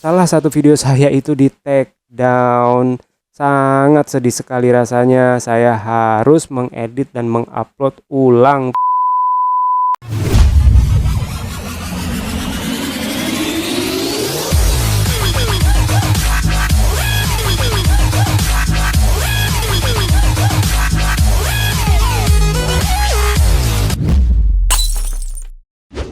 Salah satu video saya itu di take down. Sangat sedih sekali rasanya. Saya harus mengedit dan mengupload ulang.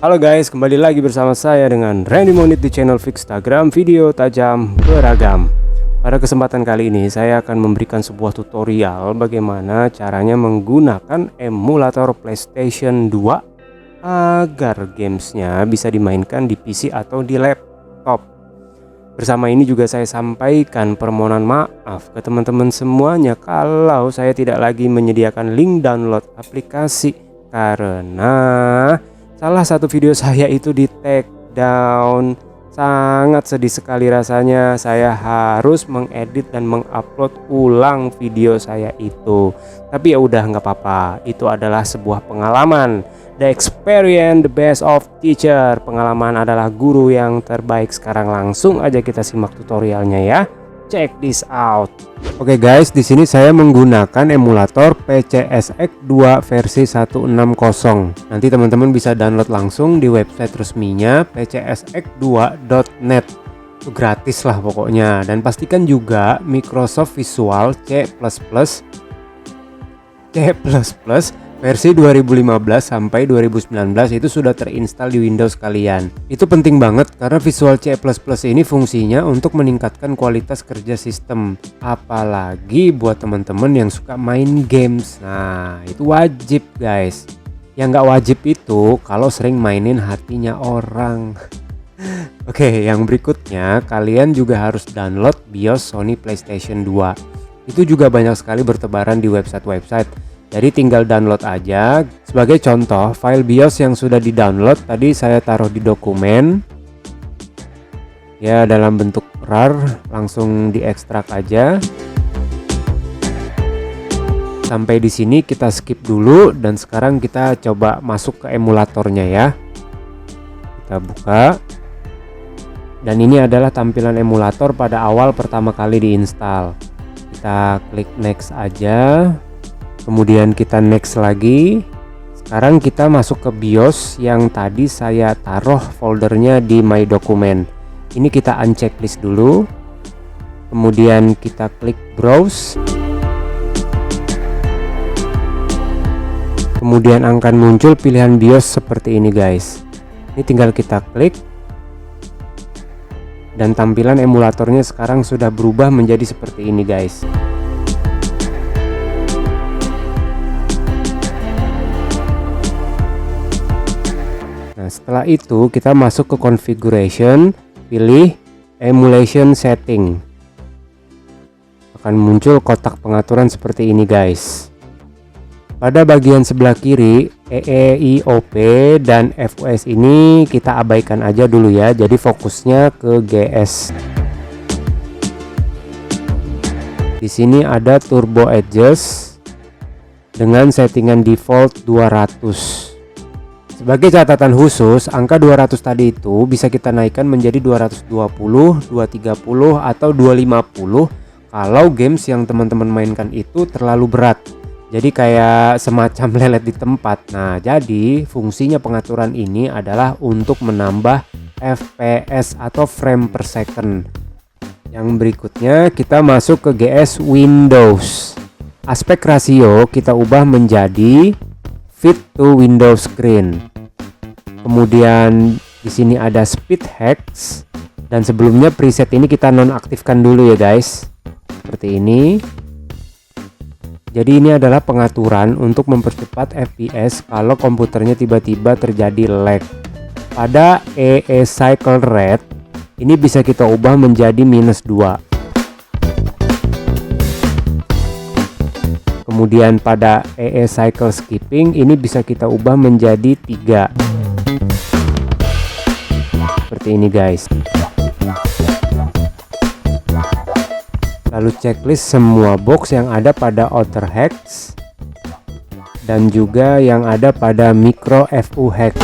Halo guys, kembali lagi bersama saya dengan Randy Monit di channel Fixtagram Video Tajam Beragam. Pada kesempatan kali ini saya akan memberikan sebuah tutorial bagaimana caranya menggunakan emulator PlayStation 2 agar gamesnya bisa dimainkan di PC atau di laptop. Bersama ini juga saya sampaikan permohonan maaf ke teman-teman semuanya kalau saya tidak lagi menyediakan link download aplikasi karena salah satu video saya itu di take down. Sangat sedih sekali rasanya. Saya harus mengedit dan mengupload ulang video saya itu. Tapi ya udah, nggak apa-apa. Itu adalah sebuah pengalaman. The experience the best of teacher. Pengalaman adalah guru yang terbaik. Sekarang langsung aja kita simak tutorialnya ya. Check this out. Oke guys, di sini saya menggunakan emulator PCSX2 versi 160. Nanti teman-teman bisa download langsung di website resminya pcsx2.net. Itu gratis lah pokoknya. Dan pastikan juga Microsoft Visual C++ versi 2015 sampai 2019 itu sudah terinstall di Windows kalian. Itu penting banget karena Visual C++ ini fungsinya untuk meningkatkan kualitas kerja sistem. Apalagi buat teman-teman yang suka main games. Nah, itu wajib guys. Yang nggak wajib itu kalau sering mainin hatinya orang. Oke, yang berikutnya kalian juga harus download BIOS Sony PlayStation 2. Itu juga banyak sekali bertebaran di website-website. Jadi tinggal download aja. Sebagai contoh, file BIOS yang sudah di-download tadi saya taruh di dokumen. Ya, dalam bentuk RAR, langsung diekstrak aja. Sampai di sini kita skip dulu dan sekarang kita coba masuk ke emulatornya ya. Kita buka. Dan ini adalah tampilan emulator pada awal pertama kali diinstal. Kita klik next aja. Kemudian kita next lagi. Sekarang kita masuk ke BIOS yang tadi saya taruh foldernya di My Document. Ini kita unchecklist dulu. Kemudian kita klik browse. Kemudian akan muncul pilihan BIOS seperti ini guys. Ini tinggal kita klik. Dan tampilan emulatornya sekarang sudah berubah menjadi seperti ini guys. Setelah itu kita masuk ke configuration, pilih emulation setting. Akan muncul kotak pengaturan seperti ini guys. Pada bagian sebelah kiri EEIOP dan FOS ini kita abaikan aja dulu ya. Jadi fokusnya ke GS. Di sini ada turbo adjust dengan settingan default 200. Sebagai catatan khusus, angka 200 tadi itu bisa kita naikkan menjadi 220, 230 atau 250 kalau games yang teman-teman mainkan itu terlalu berat. Jadi kayak semacam lelet di tempat. Nah, jadi fungsinya pengaturan ini adalah untuk menambah FPS atau frame per second. Yang berikutnya kita masuk ke GS Windows. Aspek rasio kita ubah menjadi fit to Windows screen. Kemudian di sini ada speed hacks dan sebelumnya preset ini kita nonaktifkan dulu ya guys. Seperti ini. Jadi ini adalah pengaturan untuk mempercepat FPS kalau komputernya tiba-tiba terjadi lag. Pada EE cycle rate ini bisa kita ubah menjadi -2. Kemudian pada EE cycle skipping ini bisa kita ubah menjadi 3. Seperti ini guys. Lalu checklist semua box yang ada pada outer hacks dan juga yang ada pada micro FU hack.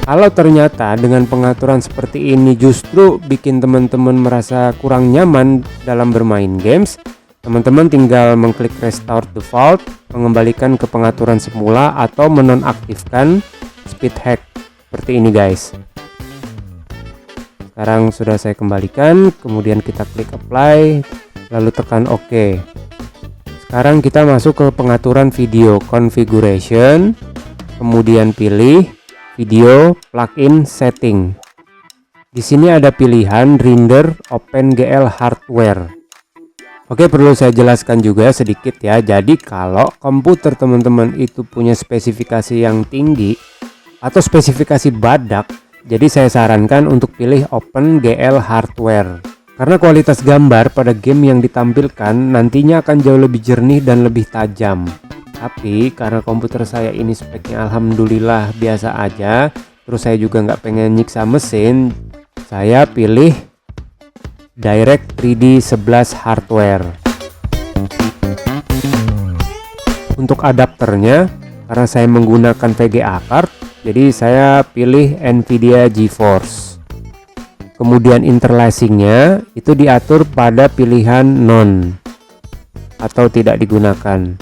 Kalau ternyata dengan pengaturan seperti ini justru bikin teman-teman merasa kurang nyaman dalam bermain games, teman-teman tinggal mengklik restore default, mengembalikan ke pengaturan semula atau menonaktifkan speed hack seperti ini guys. Sekarang sudah saya kembalikan, kemudian kita klik apply, lalu tekan OK. Sekarang kita masuk ke pengaturan video configuration, kemudian pilih video plugin setting. Di sini ada pilihan render OpenGL hardware. Oke, perlu saya jelaskan juga sedikit ya. Jadi kalau komputer teman-teman itu punya spesifikasi yang tinggi atau spesifikasi badak, jadi saya sarankan untuk pilih OpenGL hardware. Karena kualitas gambar pada game yang ditampilkan nantinya akan jauh lebih jernih dan lebih tajam. Tapi karena komputer saya ini speknya alhamdulillah biasa aja, terus saya juga nggak pengen nyiksa mesin, saya pilih Direct 3D 11 hardware. Untuk adapternya, karena saya menggunakan VGA card, jadi saya pilih Nvidia GeForce. Kemudian interlacingnya itu diatur pada pilihan non atau tidak digunakan.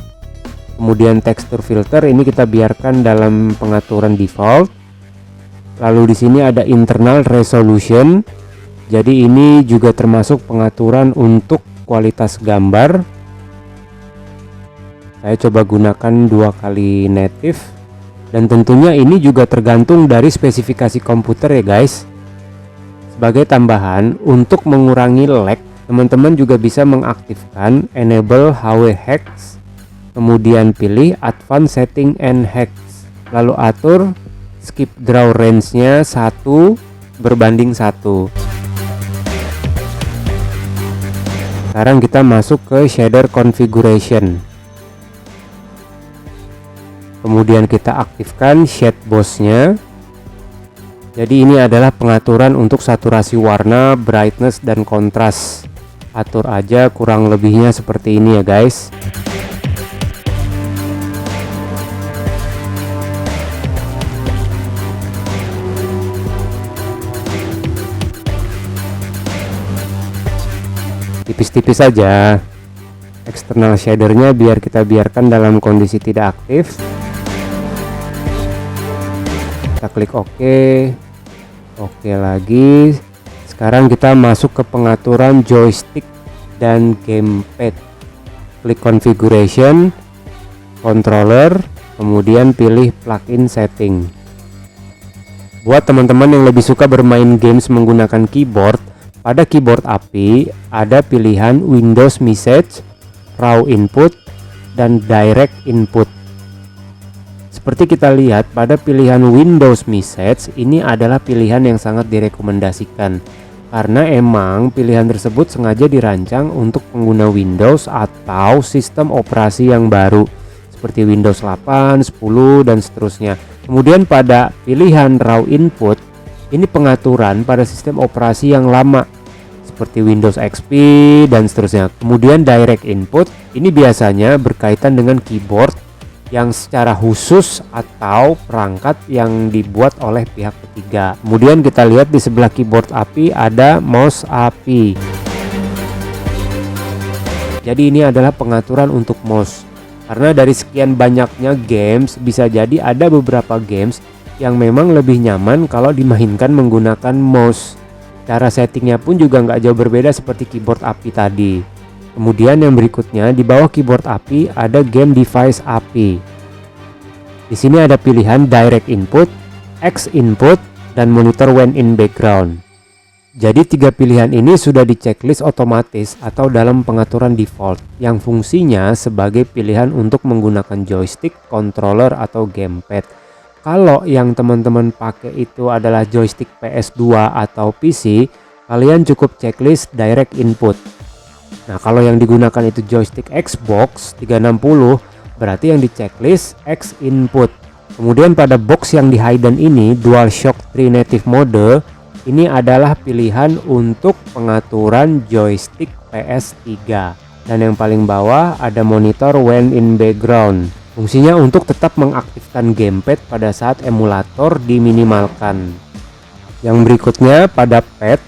Kemudian tekstur filter ini kita biarkan dalam pengaturan default. Lalu di sini ada internal resolution. Jadi ini juga termasuk pengaturan untuk kualitas gambar. Saya coba gunakan 2 kali native. Dan tentunya ini juga tergantung dari spesifikasi komputer ya guys. Sebagai tambahan, untuk mengurangi lag, teman-teman juga bisa mengaktifkan enable HW Hacks. Kemudian pilih advanced setting and hacks, lalu atur skip draw range nya 1 berbanding 1. Sekarang kita masuk ke shader configuration, kemudian kita aktifkan shade boss nya. Jadi ini adalah pengaturan untuk saturasi warna, brightness dan kontras. Atur aja kurang lebihnya seperti ini ya guys. Tipis-tipis saja. External shadernya biar kita biarkan dalam kondisi tidak aktif. Kita klik OK. OK lagi. Sekarang kita masuk ke pengaturan joystick dan gamepad. Klik configuration, controller, kemudian pilih plugin setting. Buat teman-teman yang lebih suka bermain games menggunakan keyboard, pada keyboard API ada pilihan Windows Message, Raw Input, dan Direct Input. Seperti kita lihat pada pilihan Windows Message, ini adalah pilihan yang sangat direkomendasikan karena emang pilihan tersebut sengaja dirancang untuk pengguna Windows atau sistem operasi yang baru seperti Windows 8, 10 dan seterusnya. Kemudian pada pilihan Raw Input, ini pengaturan pada sistem operasi yang lama seperti Windows XP dan seterusnya. Kemudian Direct Input ini biasanya berkaitan dengan keyboard yang secara khusus atau perangkat yang dibuat oleh pihak ketiga. Kemudian kita lihat di sebelah keyboard API ada mouse API. Jadi ini adalah pengaturan untuk mouse. Karena dari sekian banyaknya games, bisa jadi ada beberapa games yang memang lebih nyaman kalau dimainkan menggunakan mouse. Cara settingnya pun juga nggak jauh berbeda seperti keyboard API tadi. Kemudian yang berikutnya di bawah keyboard API ada game device API. Di sini ada pilihan direct input, X input, dan monitor when in background. Jadi 3 pilihan ini sudah di checklist otomatis atau dalam pengaturan default yang fungsinya sebagai pilihan untuk menggunakan joystick, controller, atau gamepad. Kalau yang teman-teman pakai itu adalah joystick PS2 atau PC, kalian cukup checklist direct input. Nah, kalau yang digunakan itu joystick Xbox 360, berarti yang di checklist X input. Kemudian pada box yang di hidden ini, DualShock 3 Native Mode, ini adalah pilihan untuk pengaturan joystick PS3. Dan yang paling bawah ada monitor when in background. Fungsinya untuk tetap mengaktifkan gamepad pada saat emulator diminimalkan. Yang berikutnya pada pad.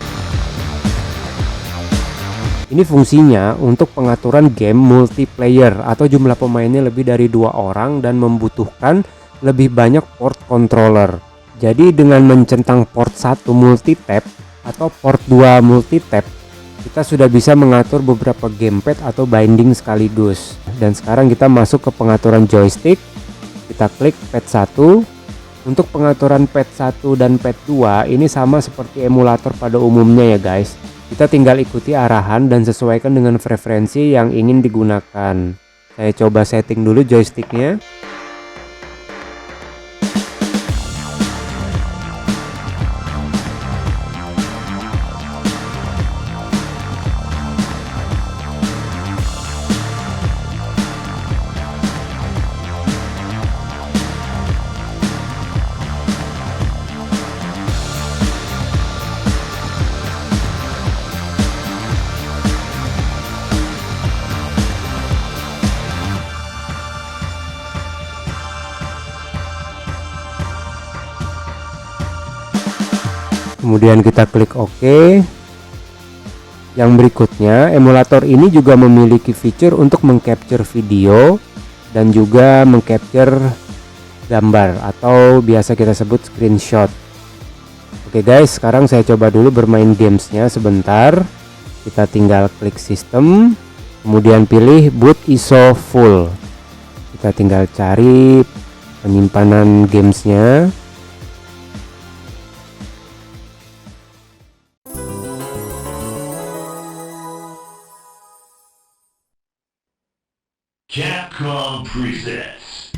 Ini fungsinya untuk pengaturan game multiplayer atau jumlah pemainnya lebih dari 2 orang dan membutuhkan lebih banyak port controller. Jadi dengan mencentang port 1 multitap atau port 2 multitap, kita sudah bisa mengatur beberapa gamepad atau binding sekaligus. Dan sekarang kita masuk ke pengaturan joystick. Kita klik pad 1. Untuk pengaturan pad 1 dan pad 2 ini sama seperti emulator pada umumnya ya guys. Kita tinggal ikuti arahan dan sesuaikan dengan preferensi yang ingin digunakan. Saya coba setting dulu joysticknya. Kemudian kita klik OK. Yang berikutnya, emulator ini juga memiliki fitur untuk mengcapture video dan juga mengcapture gambar atau biasa kita sebut screenshot. Oke guys, sekarang saya coba dulu bermain gamesnya sebentar. Kita tinggal klik sistem, kemudian pilih boot ISO full. Kita tinggal cari penyimpanan gamesnya. Capcom presents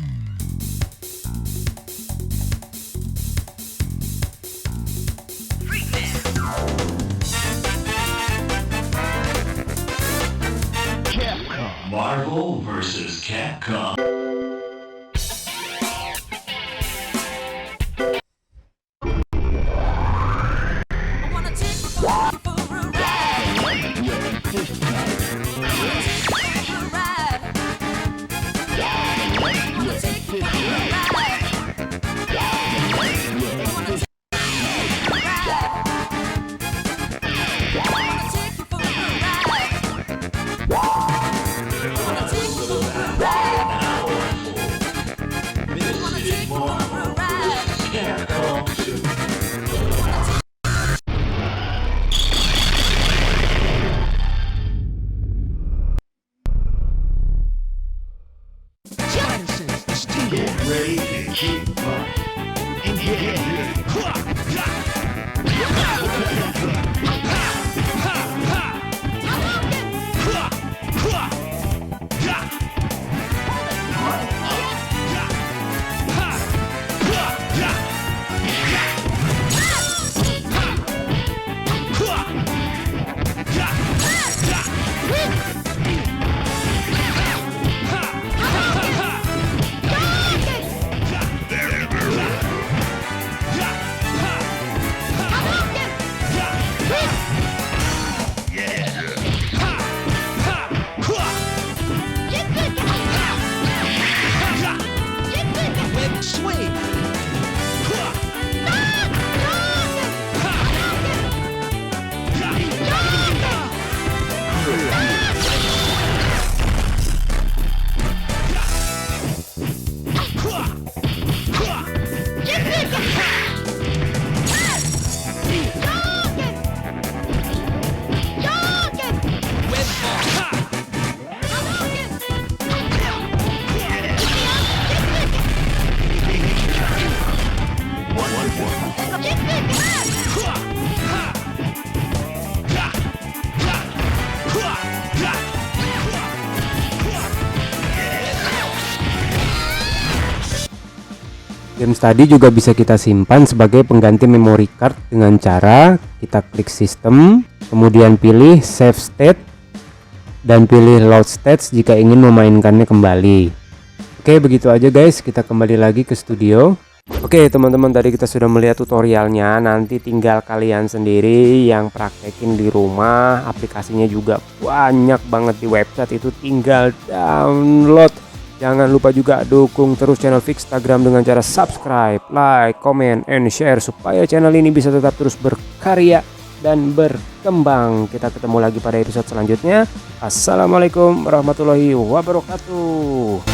Capcom Marvel vs. Capcom. Ready to keep up. Games tadi juga bisa kita simpan sebagai pengganti memory card dengan cara kita klik sistem, kemudian pilih save state dan pilih load states jika ingin memainkannya kembali. Oke, begitu aja guys, kita kembali lagi ke studio. Oke teman-teman, tadi kita sudah melihat tutorialnya, nanti tinggal kalian sendiri yang praktekin di rumah. Aplikasinya juga banyak banget di website, itu tinggal download Jangan lupa juga dukung terus channel Fixtagram dengan cara subscribe, like, comment, and share supaya channel ini bisa tetap terus berkarya dan berkembang. Kita ketemu lagi pada episode selanjutnya. Assalamualaikum warahmatullahi wabarakatuh.